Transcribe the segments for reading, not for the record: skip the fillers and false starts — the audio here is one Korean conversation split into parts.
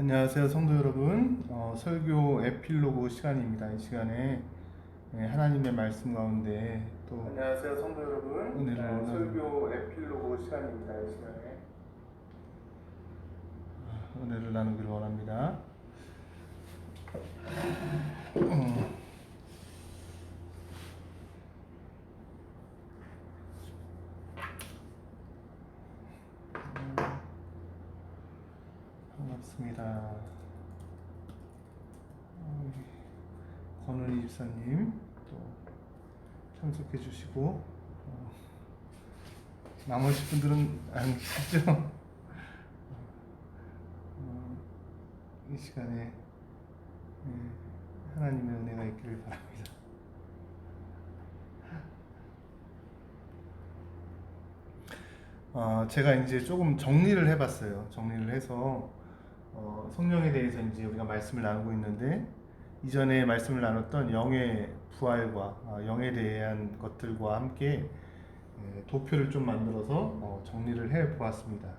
안녕하세요, 성도 여러분. 설교 에필로그 시간입니다. 이 시간에 하나님의 말씀 가운데 또 안녕하세요, 성도 여러분. 은혜를 설교 에필로그 시간입니다. 이 시간에 은혜를 나누기를 원합니다. 반갑습니다. 권은희 집사님 또 참석해 주시고 나머지 분들은 안 계시죠? 이 시간에 하나님의 은혜가 있기를 바랍니다. 제가 이제 조금 정리를 해봤어요. 정리를 해서 성령에 대해서 이제 우리가 말씀을 나누고 있는데, 이전에 말씀을 나눴던 영의 부활과 영에 대한 것들과 함께 도표를 좀 만들어서 정리를 해 보았습니다.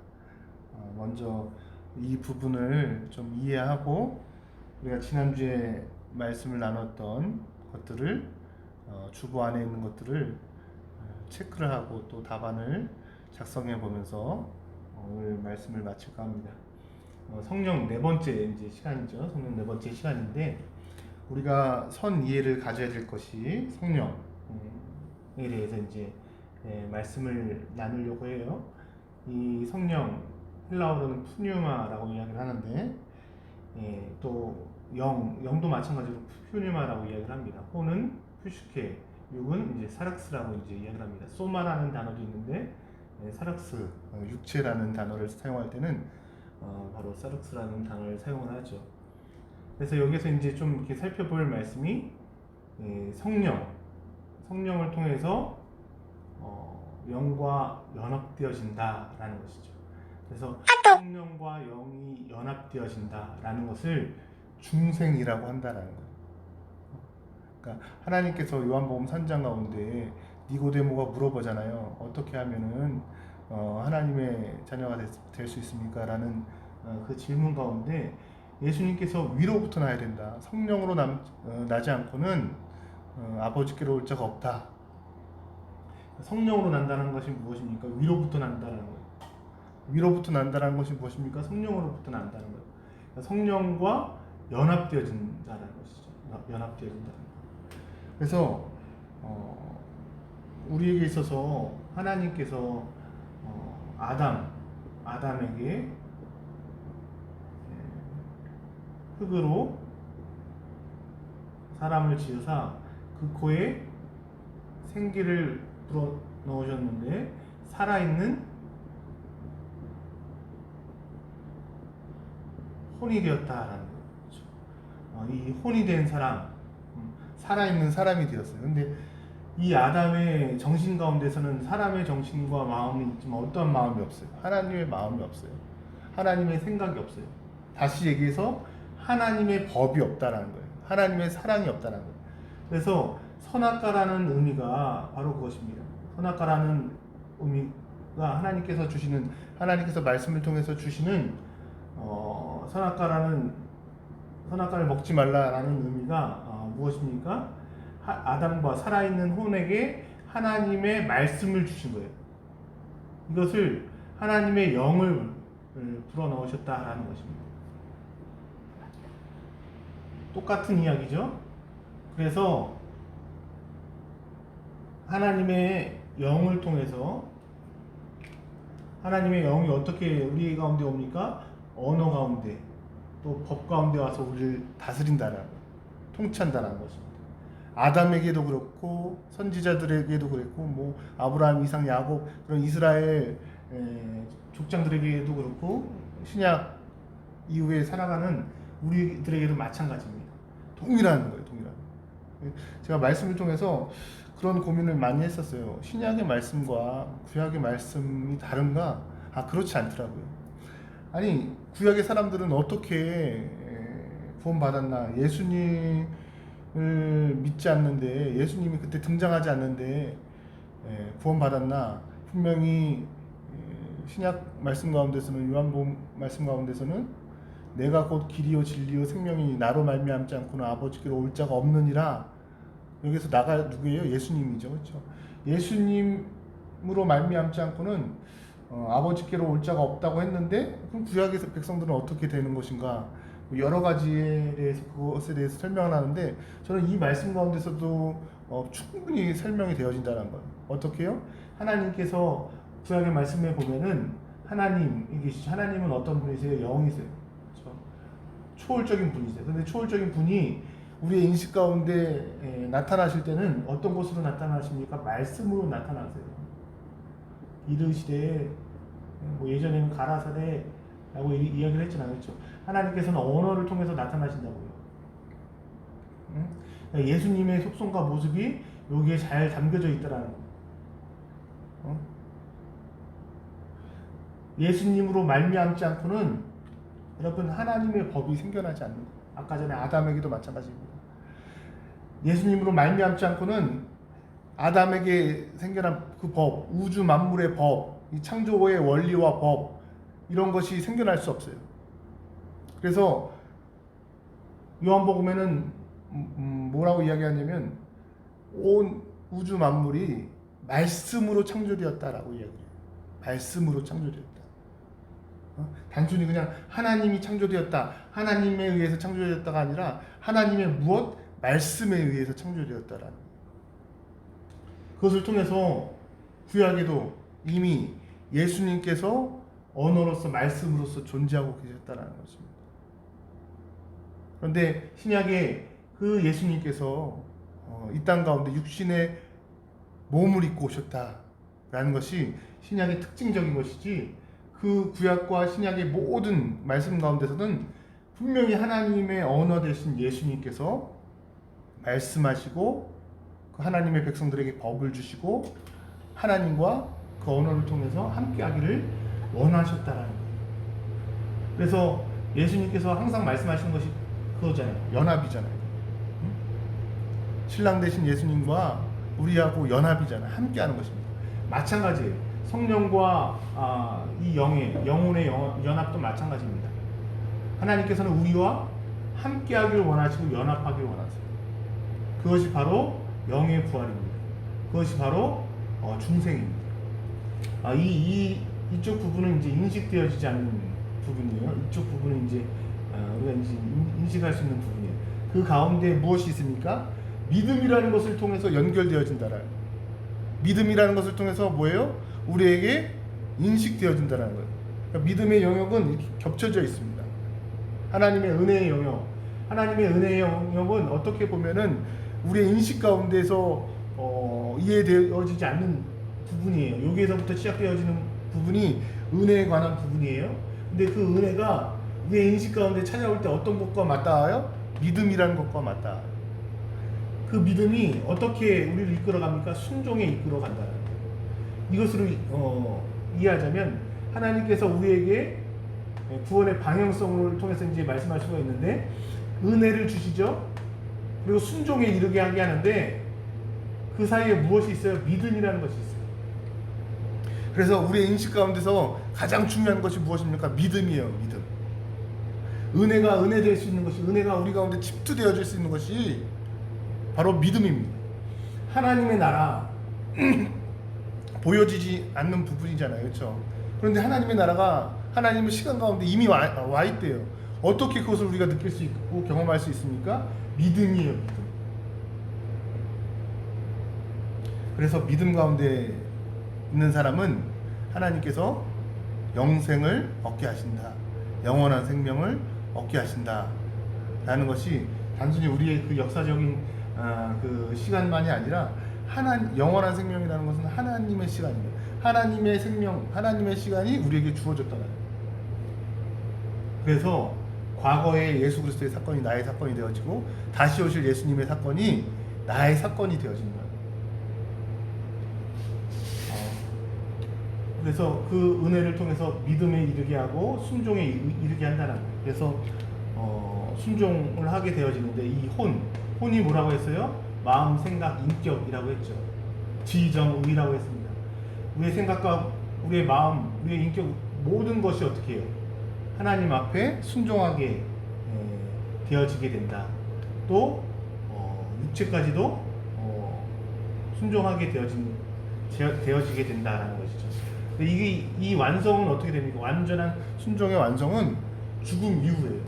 먼저 이 부분을 좀 이해하고 우리가 지난주에 말씀을 나눴던 것들을 주보 안에 있는 것들을 체크를 하고 또 답안을 작성해 보면서 오늘 말씀을 마칠까 합니다. 성령 네 번째 이제 시간이죠. 성령 네 번째 시간인데, 우리가 선 이해를 가져야 될 것이 성령에 대해서 이제 말씀을 나누려고 해요. 이 성령, 헬라어로는 푸뉴마라고 이야기를 하는데, 또 영도 마찬가지로 푸뉴마라고 이야기를 합니다. 호는 푸슈케, 육은 이제 사락스라고 이제 이야기를 합니다. 소마라는 단어도 있는데, 사락스, 육체라는 단어를 사용할 때는 바로 사락스라는 단어를 사용을 하죠. 그래서 여기서 이제 좀 이렇게 살펴볼 말씀이 성령을 통해서 영과 연합되어진다라는 것이죠. 그래서 성령과 영이 연합되어진다라는 것을 중생이라고 한다라는 거예요. 그러니까 하나님께서 요한복음 3장 가운데 니고데모가 물어보잖아요. 어떻게 하면은 하나님의 자녀가 될 수 있습니까? 라는 그 질문 가운데 예수님께서 위로부터 나야 된다. 성령으로 나지 않고는 아버지께로 올 자가 없다. 성령으로 난다는 것이 무엇입니까? 위로부터 난다는 거예요. 위로부터 난다는 것이 무엇입니까? 성령으로부터 난다는 거예요. 그러니까 성령과 연합되어진다는 것이죠. 연합되어진다는 거. 그래서 우리에게 있어서 하나님께서 아담에게 흙으로 사람을 지으사 그 코에 생기를 불어 넣으셨는데, 살아있는 혼이 되었다라는 거죠. 이 혼이 된 사람, 살아있는 사람이 되었어요. 근데 이 아담의 정신 가운데서는 사람의 정신과 마음이 있지만 어떠한 마음이 없어요. 하나님의 마음이 없어요. 하나님의 생각이 없어요. 다시 얘기해서 하나님의 법이 없다라는 거예요. 하나님의 사랑이 없다라는 거예요. 그래서 선악과라는 의미가 바로 그것입니다. 선악과라는 의미가 하나님께서 말씀을 통해서 주시는 선악과를 먹지 말라라는 의미가 무엇입니까? 아담과 살아있는 혼에게 하나님의 말씀을 주신 거예요. 이것을 하나님의 영을 불어넣으셨다라는 것입니다. 똑같은 이야기죠. 그래서 하나님의 영을 통해서, 하나님의 영이 어떻게 우리 가운데 옵니까? 언어 가운데, 또 법 가운데 와서 우리를 다스린다는 것, 통치한다는 것입니다. 아담에게도 그렇고 선지자들에게도 그랬고, 뭐 아브라함, 이삭, 야곱, 그런 이스라엘 족장들에게도 그렇고, 신약 이후에 살아가는 우리들에게도 마찬가지입니다. 동일한 거예요, 동일한. 제가 말씀을 통해서 그런 고민을 많이 했었어요. 신약의 말씀과 구약의 말씀이 다른가? 그렇지 않더라고요. 아니, 구약의 사람들은 어떻게 구원받았나? 예수님을 믿지 않는데, 예수님이 그때 등장하지 않는데 구원받았나? 분명히 신약 말씀 가운데서는, 요한복음 말씀 가운데서는 내가 곧 길이요 진리요 생명이니 나로 말미암지 않고는 아버지께로 올 자가 없느니라. 여기서 나가 누구예요? 예수님이죠, 그렇죠? 예수님으로 말미암지 않고는 아버지께로 올 자가 없다고 했는데, 그럼 구약의 백성들은 어떻게 되는 것인가? 여러 가지에 대해서 그것에 대해서 설명을 하는데, 저는 이 말씀 가운데서도 충분히 설명이 되어진다는 거예요. 어떻게요? 하나님께서 구약의 말씀에 보면은 하나님은 어떤 분이세요? 영이세요. 그렇죠? 초월적인 분이세요. 근데 초월적인 분이 우리의 인식 가운데 나타나실 때는 어떤 것으로 나타나십니까? 말씀으로 나타나세요. 이르시되, 뭐 예전에는 가라사대 라고 이야기를 했잖아요, 그렇죠? 하나님께서는 언어를 통해서 나타나신다고요. 그러니까 예수님의 속성과 모습이 여기에 잘 담겨져 있다라는 거예요. 예수님으로 말미암지 않고는 여러분 하나님의 법이 생겨나지 않는 거예요. 아까 전에 아담에게도 마찬가지입니다. 예수님으로 말미암지 않고는 아담에게 생겨난 그 법, 우주 만물의 법, 이 창조의 원리와 법, 이런 것이 생겨날 수 없어요. 그래서 요한복음에는 뭐라고 이야기하냐면 온 우주 만물이 말씀으로 창조되었다라고 이야기해요. 말씀으로 창조되었다. 단순히 그냥 하나님이 창조되었다, 하나님에 의해서 창조되었다가 아니라 하나님의 무엇? 말씀에 의해서 창조되었다라는 거예요. 그것을 통해서 구약에도 이미 예수님께서 언어로서 말씀으로서 존재하고 계셨다는 것입니다. 그런데 신약에 그 예수님께서 이 땅 가운데 육신의 몸을 입고 오셨다라는 것이 신약의 특징적인 것이지, 그 구약과 신약의 모든 말씀 가운데서는 분명히 하나님의 언어 되신 예수님께서 말씀하시고 그 하나님의 백성들에게 법을 주시고 하나님과 그 언어를 통해서 함께하기를 원하셨다라는 거예요. 그래서 예수님께서 항상 말씀하시는 것이 그거잖아요. 연합이잖아요. 신랑 되신 예수님과 우리하고 연합이잖아요. 함께하는 것입니다. 마찬가지예요. 성령과 이 영혼의 연합도 마찬가지입니다. 하나님께서는 우리와 함께하기를 원하시고 연합하기를 원하세요. 그것이 바로 영의 부활입니다. 그것이 바로 중생입니다. 이쪽 부분은 이제 인식되어지지 않는 부분이에요. 이쪽 부분은 이제 우리가 이제 인식할 수 있는 부분이에요. 그 가운데 무엇이 있습니까? 믿음이라는 것을 통해서 연결되어진다라는 거예요. 믿음이라는 것을 통해서 뭐예요? 우리에게 인식되어진다라는 거예요. 그러니까 믿음의 영역은 이렇게 겹쳐져 있습니다. 하나님의 은혜의 영역, 하나님의 은혜의 영역은 어떻게 보면은 우리의 인식 가운데서 이해되어지지 않는 부분이에요. 여기에서부터 시작되어지는 부분이 은혜에 관한 부분이에요. 근데 그 은혜가 우리의 인식 가운데 찾아올 때 어떤 것과 맞닿아요? 믿음이라는 것과 맞닿아요. 그 믿음이 어떻게 우리를 이끌어갑니까? 순종에 이끌어간다는 거예요. 이것으로 이해하자면 하나님께서 우리에게 구원의 방향성을 통해서 이제 말씀할 수가 있는데, 은혜를 주시죠. 그리고 순종에 이르게 하게 하는데 그 사이에 무엇이 있어요? 믿음이라는 것이 있어요. 그래서 우리의 인식 가운데서 가장 중요한 것이 무엇입니까? 믿음이에요. 믿음. 은혜가 은혜될 수 있는 것이, 은혜가 우리 가운데 집투되어질 수 있는 것이 바로 믿음입니다. 하나님의 나라 보여지지 않는 부분이잖아요, 그렇죠? 그런데 하나님의 나라가 하나님의 시간 가운데 이미 와 있대요. 어떻게 그것을 우리가 느낄 수 있고 경험할 수 있습니까? 믿음이에요, 믿음. 그래서 믿음 가운데 있는 사람은 하나님께서 영생을 얻게 하신다, 영원한 생명을 얻게 하신다 라는 것이 단순히 우리의 그 역사적인 그 시간만이 아니라 영원한 생명이라는 것은 하나님의 시간입니다. 하나님의 생명, 하나님의 시간이 우리에게 주어졌다는 거예요. 그래서 과거의 예수 그리스도의 사건이 나의 사건이 되어지고 다시 오실 예수님의 사건이 나의 사건이 되어지는 거예요. 그래서 그 은혜를 통해서 믿음에 이르게 하고 순종에 이르게 한다는 거예요. 그래서 순종을 하게 되어지는데, 이 혼이 뭐라고 했어요? 마음, 생각, 인격이라고 했죠. 지정의라고 했습니다. 우리의 생각과 우리의 마음, 우리의 인격, 모든 것이 어떻게 해요? 하나님 앞에 순종하게 되어지게 된다. 또 육체까지도 순종하게 되어지게 된다라는 것이죠. 이게 이 완성은 어떻게 됩니까? 완전한 순종의 완성은 죽음 이후예요.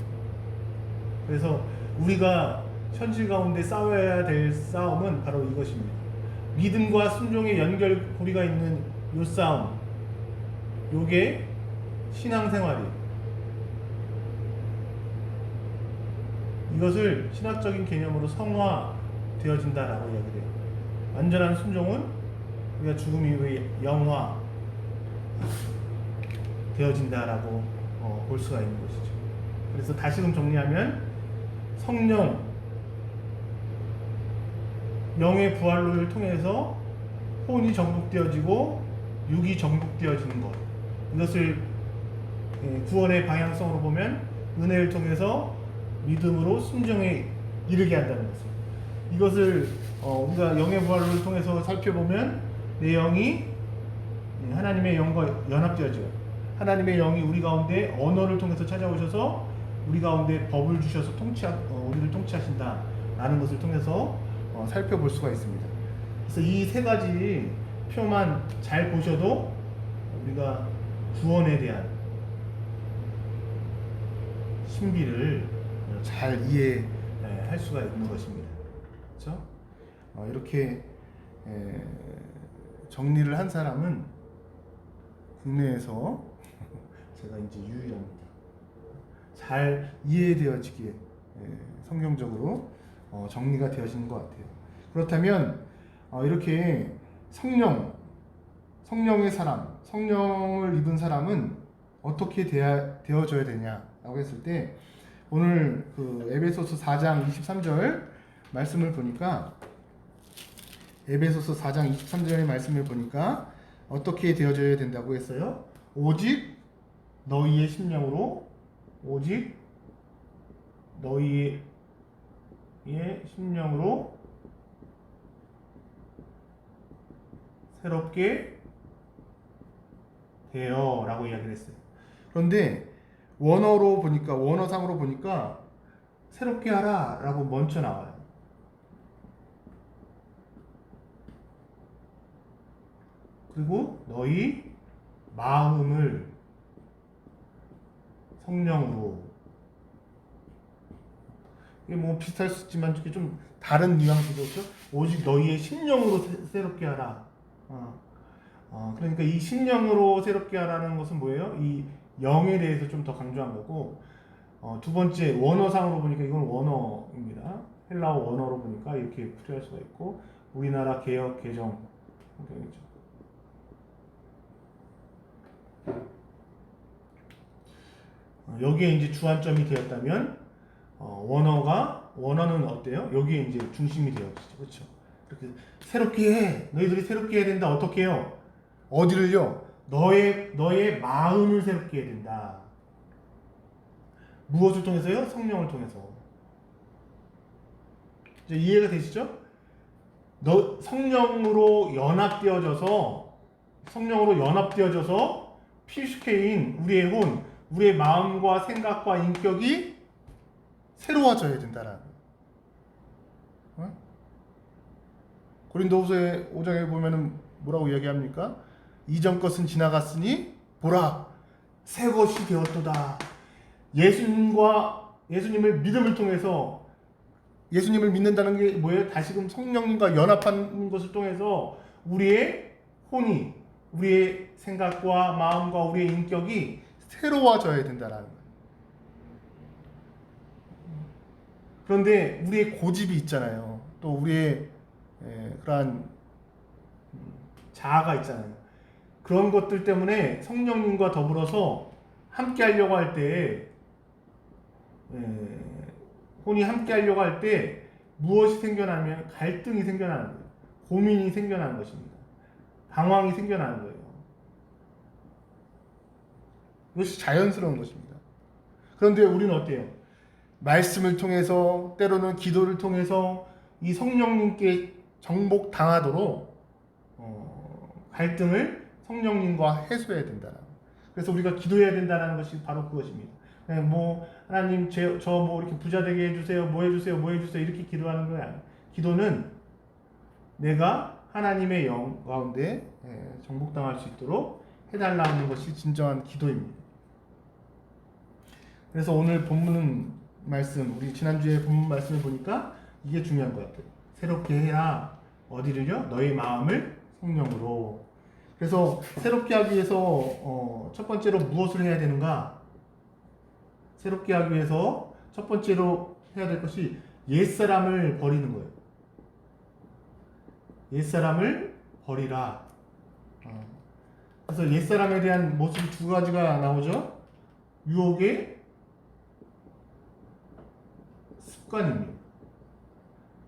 그래서 우리가 현실 가운데 싸워야 될 싸움은 바로 이것입니다. 믿음과 순종의 연결고리가 있는 이 싸움, 요게 신앙생활이에요. 이것을 신학적인 개념으로 성화되어진다라고 이야기해요. 완전한 순종은 우리가 죽음 이후에 영화 되어진다라고 볼 수가 있는 것이죠. 그래서 다시금 정리하면 성령, 영의 부활을 통해서 혼이 정복되어지고 육이 정복되어지는 것, 이것을 구원의 방향성으로 보면 은혜를 통해서 믿음으로 순종에 이르게 한다는 것입니다. 이것을 우리가 영의 부활을 통해서 살펴보면 내 영이 하나님의 영과 연합되어져요. 하나님의 영이 우리 가운데 언어를 통해서 찾아오셔서 우리 가운데 법을 주셔서 우리를 통치하신다라는 것을 통해서 살펴볼 수가 있습니다. 그래서 이 세 가지 표만 잘 보셔도 우리가 구원에 대한 신비를 잘 이해할 수가 있는 것입니다. 그렇죠? 이렇게 정리를 한 사람은 국내에서 제가 이제 유일합니다. 잘 이해되어지기에 성경적으로 정리가 되어지는 것 같아요. 그렇다면 이렇게 성령의 사람, 성령을 입은 사람은 어떻게 되어져야 되냐라고 했을 때 오늘 그 에베소서 4장 23절 말씀을 보니까 에베소서 4장 23절의 말씀을 보니까 어떻게 되어져야 된다고 했어요? 오직 너희의 심령으로 새롭게 되어라고 이야기를 했어요. 그런데 원어상으로 보니까 새롭게 하라라고 먼저 나와요. 그리고 너희 마음을 성령으로, 이게 뭐 비슷할 수 있지만 좀 다른 뉘앙스죠. 그렇죠? 오직 너희의 심령으로 새롭게 하라. 그러니까 이 심령으로 새롭게 하라는 것은 뭐예요? 이 영에 대해서 좀 더 강조한 거고, 두 번째 원어상으로 보니까 이건 원어입니다. 헬라어 원어로 보니까 이렇게 풀이할 수가 있고, 우리나라 개역 개정 성경이죠. 여기에 이제 주안점이 되었다면 원어는 어때요? 여기에 이제 중심이 되어지죠. 그렇죠? 이렇게 새롭게 해. 너희들이 새롭게 해야 된다. 어떻게 해요? 어디를요? 너의 마음을 새롭게 해야 된다. 무엇을 통해서요? 성령을 통해서. 이제 이해가 되시죠? 성령으로 연합되어져서 필수케인 우리의 혼, 우리의 마음과 생각과 인격이 새로워져야 된다라는. 고린도후서 5장에 보면은 뭐라고 이야기합니까? 이전 것은 지나갔으니 보라 새 것이 되었도다. 예수님을 믿음을 통해서, 예수님을 믿는다는 게 뭐예요? 다시금 성령님과 연합하는 것을 통해서 우리의 혼이, 우리의 생각과 마음과 우리의 인격이 새로워져야 된다라는 거예요. 그런데 우리의 고집이 있잖아요. 또 우리의 그러한 자아가 있잖아요. 그런 것들 때문에 성령님과 더불어서 함께 하려고 할 때, 혼이 함께 하려고 할 때 무엇이 생겨나면 갈등이 생겨나는 거예요. 고민이 생겨나는 것입니다. 방황이 생겨나는 거예요. 이것이 자연스러운 것입니다. 그런데 우리는 어때요? 말씀을 통해서, 때로는 기도를 통해서 이 성령님께 정복당하도록 갈등을 성령님과 해소해야 된다. 그래서 우리가 기도해야 된다는 것이 바로 그것입니다. 그냥 뭐 하나님 저 뭐 이렇게 부자 되게 해주세요, 뭐 해주세요, 뭐 해주세요 이렇게 기도하는 거야. 기도는 내가 하나님의 영 가운데 정복당할 수 있도록 해달라는 것이 진정한 기도입니다. 그래서 오늘 본문 말씀, 우리 지난주에 본문 말씀을 보니까 이게 중요한 것 같아요. 새롭게 해야 어디를요? 너희 마음을 성령으로. 그래서 새롭게 하기 위해서 첫 번째로 무엇을 해야 되는가? 새롭게 하기 위해서 첫 번째로 해야 될 것이 옛사람을 버리는 거예요. 옛사람을 버리라. 그래서 옛사람에 대한 모습이 두 가지가 나오죠. 유혹의 습관입니다.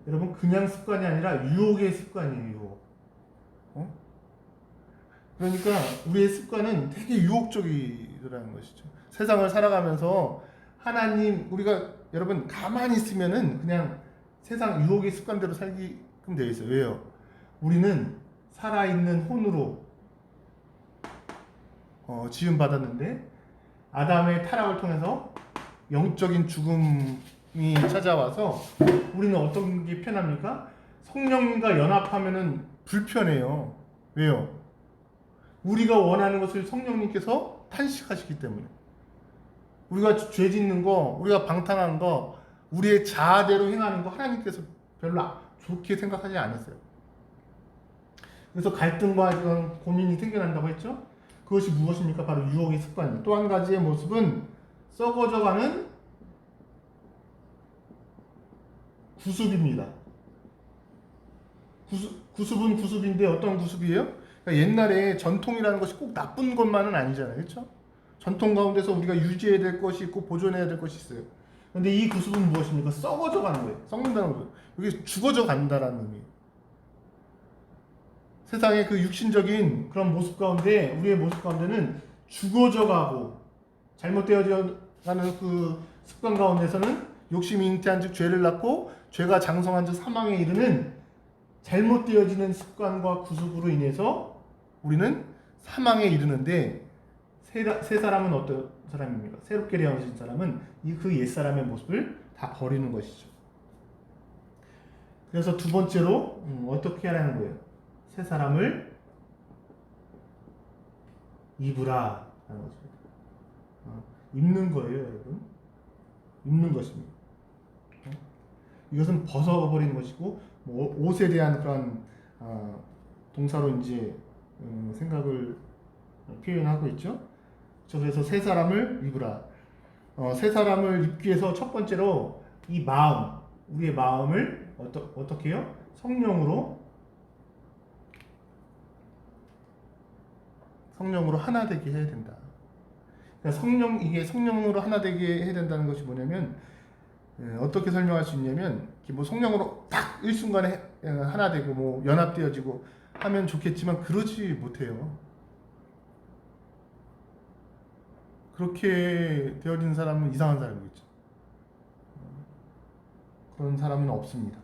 여러분 그냥 습관이 아니라 유혹의 습관이에요. 유혹. 그러니까 우리의 습관은 되게 유혹적이라는 것이죠. 세상을 살아가면서 하나님 우리가 여러분 가만히 있으면은 그냥 세상 유혹의 습관대로 살게끔 되어 있어요. 왜요? 우리는 살아있는 혼으로 지음 받았는데 아담의 타락을 통해서 영적인 죽음이 찾아와서 우리는 어떤 게 편합니까? 성령님과 연합하면은 불편해요. 왜요? 우리가 원하는 것을 성령님께서 탄식하시기 때문에. 우리가 죄 짓는 거, 우리가 방탕한 거, 우리의 자아대로 행하는 거 하나님께서 별로 좋게 생각하지 않으세요. 그래서 갈등과 이런 고민이 생겨난다고 했죠. 그것이 무엇입니까? 바로 유혹의 습관. 또 한 가지의 모습은 썩어져가는 구습입니다. 구습은 구습인데 어떤 구습이에요? 그러니까 옛날에 전통이라는 것이 꼭 나쁜 것만은 아니잖아요. 그렇죠? 전통 가운데서 우리가 유지해야 될 것이 있고 보존해야 될 것이 있어요. 그런데 이 구습은 무엇입니까? 썩어져 가는 거예요. 썩는다는 거예요. 이게 죽어져 간다라는 의미. 세상의 그 육신적인 그런 모습 가운데 우리의 모습 가운데는 죽어져 가고 잘못되어져 가는 그 습관 가운데서는 욕심이 잉태한 즉 죄를 낳고 죄가 장성한 즉 사망에 이르는 잘못되어지는 습관과 구습으로 인해서 우리는 사망에 이르는데 새 사람은 어떤 사람입니까? 새롭게 되어진 사람은 그 옛사람의 모습을 다 버리는 것이죠. 그래서 두 번째로 어떻게 하라는 거예요? 새 사람을 입으라 하는 것입니다. 입는 거예요, 여러분. 입는 것입니다. 이것은 벗어버리는 것이고 옷에 대한 그런 동사로 이제 생각을 표현하고 있죠. 그래서 새 사람을 입으라. 새 사람을 입기 위해서 첫 번째로 이 마음, 우리의 마음을 어떻게 해요? 성령으로 하나 되게 해야 된다. 그러니까 이게 성령으로 하나 되게 해야 된다는 것이 뭐냐면 어떻게 설명할 수 있냐면 뭐 성령으로 딱 일순간에 하나 되고 뭐 연합되어지고 하면 좋겠지만 그러지 못해요. 그렇게 되어진 사람은 이상한 사람이겠죠. 그런 사람은 없습니다.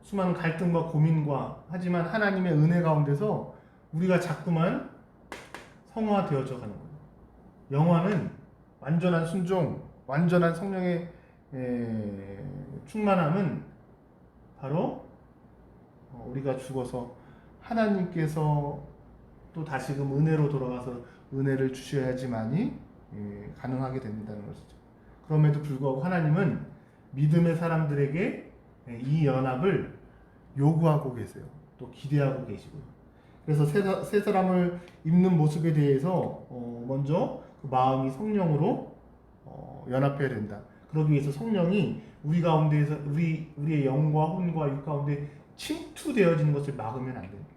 수많은 갈등과 고민과 하지만 하나님의 은혜 가운데서 우리가 자꾸만 성화되어져 가는 거예요. 영화는 완전한 순종, 완전한 성령의 충만함은 바로 우리가 죽어서 하나님께서 또 다시금 은혜로 돌아가서 은혜를 주셔야지만이 가능하게 된다는 것이죠. 그럼에도 불구하고 하나님은 믿음의 사람들에게 이 연합을 요구하고 계세요. 또 기대하고 계시고요. 그래서 새 사람을 입는 모습에 대해서 먼저 그 마음이 성령으로 연합해야 된다. 그러기 위해서 성령이 우리 가운데에서 우리의 영과 혼과 육 가운데 침투되어지는 것을 막으면 안 됩니다.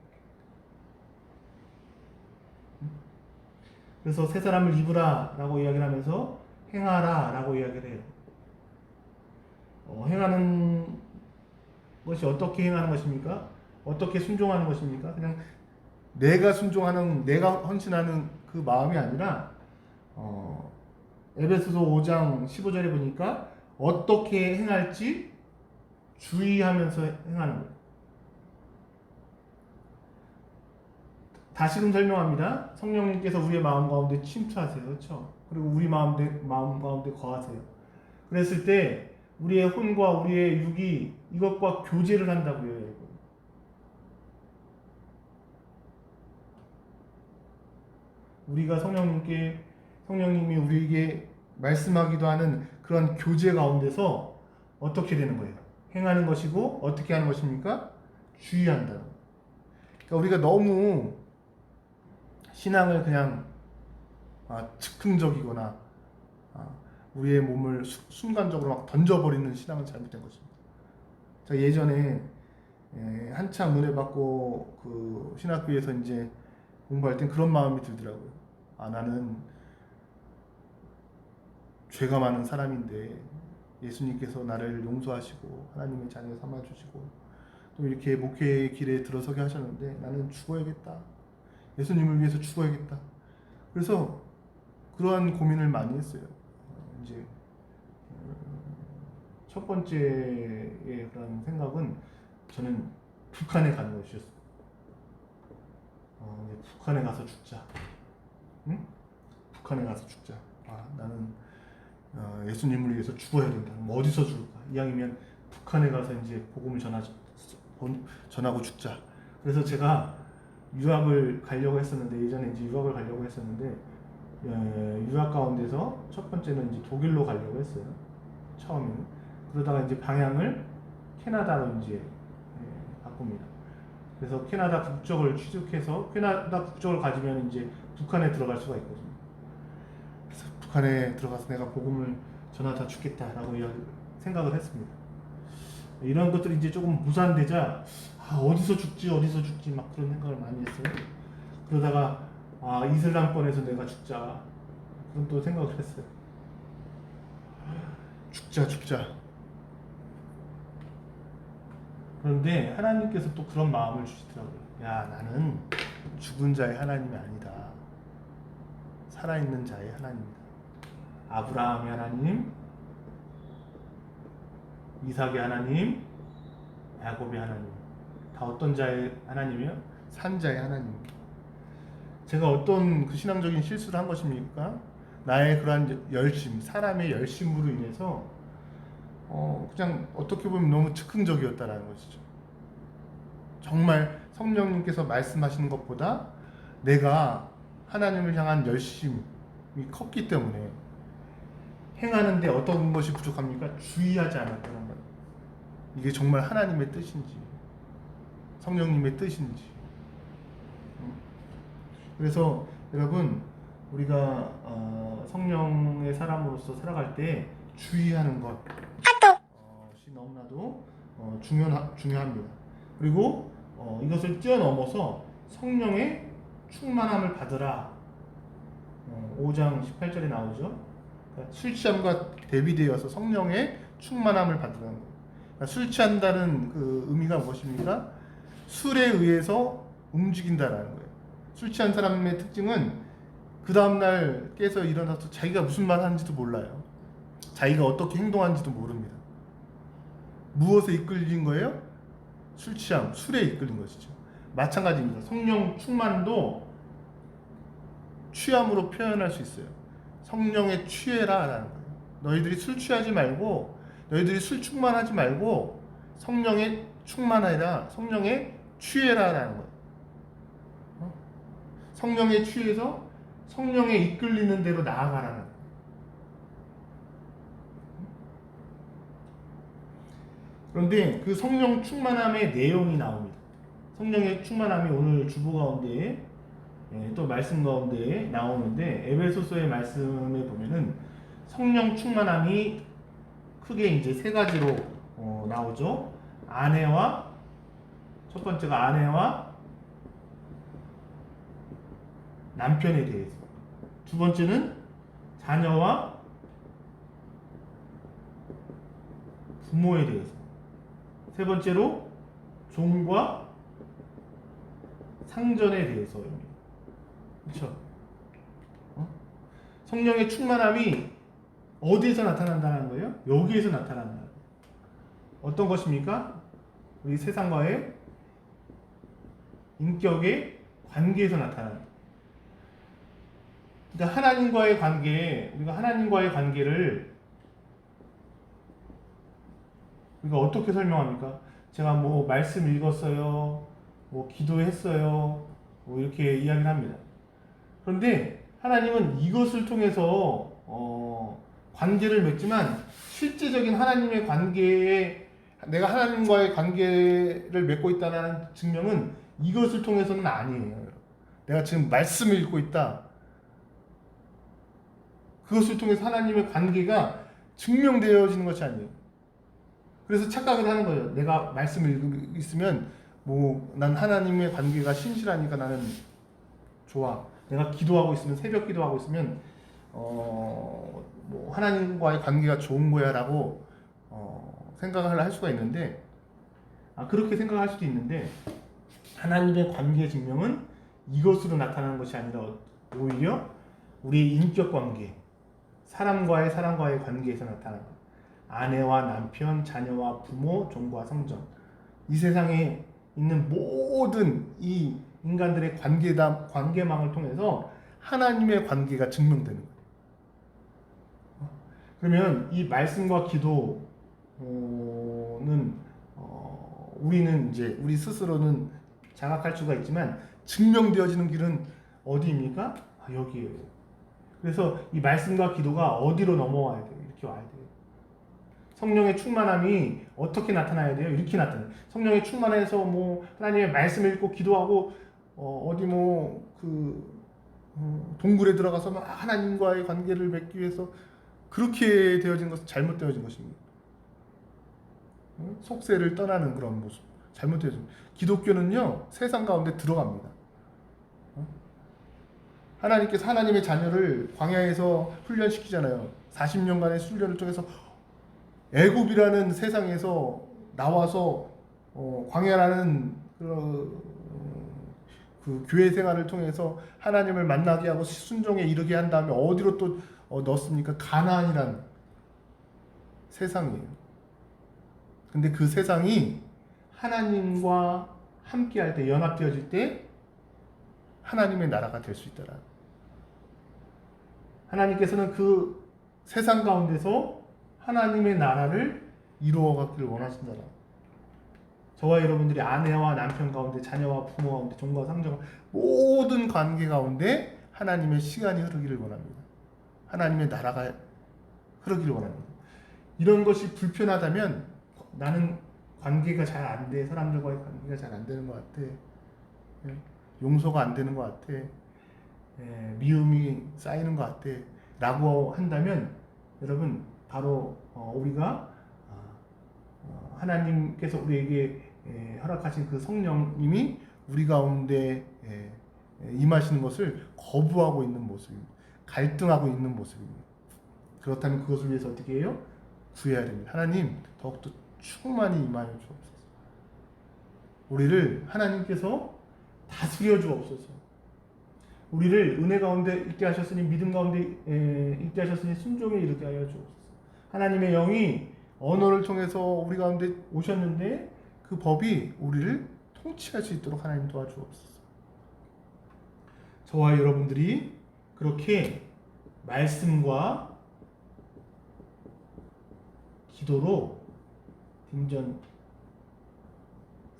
그래서 새 사람을 입으라라고 이야기를 하면서 행하라라고 이야기를 해요. 행하는 것이 어떻게 행하는 것입니까? 어떻게 순종하는 것입니까? 그냥 내가 순종하는, 내가 헌신하는 그 마음이 아니라 에베소서 5장 15절에 보니까 어떻게 행할지 주의하면서 행하는 거예요. 다시금 설명합니다. 성령님께서 우리의 마음 가운데 침투하세요. 그렇죠? 그리고 우리 마음 가운데 거하세요. 그랬을 때 우리의 혼과 우리의 육이 이것과 교제를 한다고요. 여러분. 우리가 성령님이 우리에게 말씀하기도 하는 그런 교제 가운데서 어떻게 되는 거예요? 행하는 것이고 어떻게 하는 것입니까? 주의한다. 그러니까 우리가 너무 신앙을 그냥 즉흥적이거나 우리의 몸을 순간적으로 막 던져버리는 신앙은 잘못된 것입니다. 제가 예전에 한창 은혜 받고 그 신학교에서 이제 공부할 땐 그런 마음이 들더라고요. 나는 죄가 많은 사람인데 예수님께서 나를 용서하시고 하나님의 자녀 삼아주시고 또 이렇게 목회의 길에 들어서게 하셨는데 나는 죽어야겠다. 예수님을 위해서 죽어야겠다. 그래서 그러한 고민을 많이 했어요. 이제 첫 번째의 그런 생각은 저는 북한에 가는 것이었어요. 북한에 가서 죽자. 응? 북한에 가서 죽자. 나는 예수님을 위해서 죽어야 된다. 뭐 어디서 죽을까? 이왕이면 북한에 가서 이제 복음을 전하고 죽자. 그래서 제가 유학을 가려고 했었는데 예전에 이제 유학을 가려고 했었는데 유학 가운데서 첫 번째는 이제 독일로 가려고 했어요. 처음에는. 그러다가 이제 방향을 캐나다로 이제 바꿉니다. 그래서 캐나다 국적을 취득해서 캐나다 국적을 가지면 이제 북한에 들어갈 수가 있거든요. 그래서 북한에 들어가서 내가 복음을 전하다 죽겠다라고 생각을 했습니다. 이런 것들이 이제 조금 무산되자 어디서 죽지 막 그런 생각을 많이 했어요. 그러다가 이슬람권에서 내가 죽자 그런 또 생각을 했어요. 죽자. 그런데 하나님께서 또 그런 마음을 주시더라고요. 나는 죽은 자의 하나님이 아니다. 살아있는 자의 하나님이다. 아브라함의 하나님, 이삭의 하나님, 야곱의 하나님. 다 어떤 자의 하나님이요? 산자의 하나님입니다. 제가 어떤 그 신앙적인 실수를 한 것입니까? 나의 그러한 열심, 사람의 열심으로 인해서 그냥 어떻게 보면 너무 즉흥적이었다라는 것이죠. 정말 성령님께서 말씀하시는 것보다 내가 하나님을 향한 열심이 컸기 때문에 행하는데 어떤 것이 부족합니까? 주의하지 않았다는 것. 이게 정말 하나님의 뜻인지 성령님의 뜻인지. 그래서 여러분 우리가 성령의 사람으로서 살아갈 때 주의하는 것이 너무나도 중요합니다. 그리고 이것을 뛰어넘어서 성령의 충만함을 받으라. 5장 18절에 나오죠. 그러니까 술 취함과 대비되어서 성령의 충만함을 받으라는 거예요. 그러니까 술 취한다는 그 의미가 무엇입니까? 술에 의해서 움직인다라는 거예요. 술 취한 사람의 특징은 그 다음날 깨서 일어나서 자기가 무슨 말 하는지도 몰라요. 자기가 어떻게 행동하는지도 모릅니다. 무엇에 이끌린 거예요? 술 취함, 술에 이끌린 것이죠. 마찬가지입니다. 성령 충만도 취함으로 표현할 수 있어요. 성령에 취해라 라는 거예요. 너희들이 술 취하지 말고 너희들이 술 충만하지 말고 성령에 충만하라, 성령에 취해라 라는 거예요. 성령에 취해서 성령에 이끌리는 대로 나아가라는 거예요. 그런데 그 성령 충만함의 내용이 나옵니다. 성령의 충만함이 오늘 주보 가운데 또 말씀 가운데 나오는데 에베소서의 말씀에 보면은 성령 충만함이 크게 이제 세 가지로 나오죠. 첫 번째가 아내와 남편에 대해서, 두 번째는 자녀와 부모에 대해서, 세 번째로 종과 상전에 대해서입니다. 그렇죠? 성령의 충만함이 어디에서 나타난다는 거예요? 여기에서 나타난다. 어떤 것입니까? 우리 세상과의 인격의 관계에서 나타나는. 그러니까 하나님과의 관계, 우리가 하나님과의 관계를 우리가 어떻게 설명합니까? 제가 뭐 말씀 읽었어요, 뭐 기도했어요, 뭐 이렇게 이야기를 합니다. 그런데 하나님은 이것을 통해서 관계를 맺지만 실제적인 하나님의 관계에 내가 하나님과의 관계를 맺고 있다는 증명은 이것을 통해서는 아니에요. 내가 지금 말씀을 읽고 있다. 그것을 통해서 하나님의 관계가 증명되어지는 것이 아니에요. 그래서 착각을 하는 거예요. 내가 말씀을 읽고 있으면 뭐 난 하나님의 관계가 신실하니까 나는 좋아. 내가 기도하고 있으면 새벽 기도하고 있으면 뭐 하나님과의 관계가 좋은 거야라고 생각을 할 수가 있는데 그렇게 생각할 수도 있는데 하나님의 관계 증명은 이것으로 나타나는 것이 아니라 오히려 우리의 인격 관계, 사람과의 관계에서 나타나는 것. 아내와 남편, 자녀와 부모, 종과 성전. 이 세상에 있는 모든 이 인간들의 관계망을 통해서 하나님의 관계가 증명되는 거예요. 그러면 이 말씀과 기도는 우리는 이제 우리 스스로는 자각할 수가 있지만 증명되어지는 길은 어디입니까? 여기에요. 그래서 이 말씀과 기도가 어디로 넘어와야 돼요? 이렇게 와야 돼요. 성령의 충만함이 어떻게 나타나야 돼요? 이렇게 나타나요. 성령의 충만해서 뭐 하나님의 말씀을 읽고 기도하고 어디 동굴에 들어가서 하나님과의 관계를 맺기 위해서 그렇게 되어진 것은 잘못되어진 것입니다. 속세를 떠나는 그런 모습, 잘못되어진. 기독교는요 세상 가운데 들어갑니다. 하나님께서 하나님의 자녀를 광야에서 훈련시키잖아요. 40년간의 훈련을 통해서 애굽이라는 세상에서 나와서 광야라는 그 교회 생활을 통해서 하나님을 만나게 하고 순종에 이르게 한 다음에 어디로 또 넣었습니까? 가나안이란 세상이에요. 근데 그 세상이 하나님과 함께할 때, 연합되어질 때 하나님의 나라가 될 수 있더라. 하나님께서는 그 세상 가운데서 하나님의 나라를 이루어가기를 원하신다라. 저와 여러분들이 아내와 남편 가운데, 자녀와 부모 가운데, 종과 상종 모든 관계 가운데 하나님의 시간이 흐르기를 원합니다. 하나님의 나라가 흐르기를 원합니다. 이런 것이 불편하다면 나는 관계가 잘 안 돼. 사람들과의 관계가 잘 안 되는 것 같아. 용서가 안 되는 것 같아. 미움이 쌓이는 것 같아. 라고 한다면 여러분 바로 우리가 하나님께서 우리에게 허락하신 그 성령님이 우리 가운데 임하시는 것을 거부하고 있는 모습입니다. 갈등하고 있는 모습입니다. 그렇다면 그것을 위해서 어떻게 해요? 구해야 됩니다. 하나님 더욱더 충만히 임하여 주옵소서. 우리를 하나님께서 다스려 주옵소서. 우리를 은혜 가운데 있게 하셨으니 믿음 가운데 있게 하셨으니 순종에 이르게 하여 주옵소서. 하나님의 영이 언어를 통해서 우리 가운데 오셨는데 그 법이 우리를 통치할 수 있도록 하나님 도와주옵소서. 저와 여러분들이 그렇게 말씀과 기도로 딩전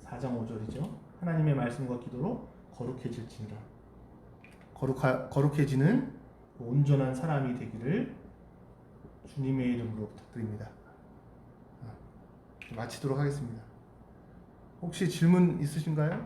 4장 5절이죠. 하나님의 말씀과 기도로 거룩해질지니라. 거룩해지는 온전한 사람이 되기를 주님의 이름으로 부탁드립니다. 마치도록 하겠습니다. 혹시 질문 있으신가요?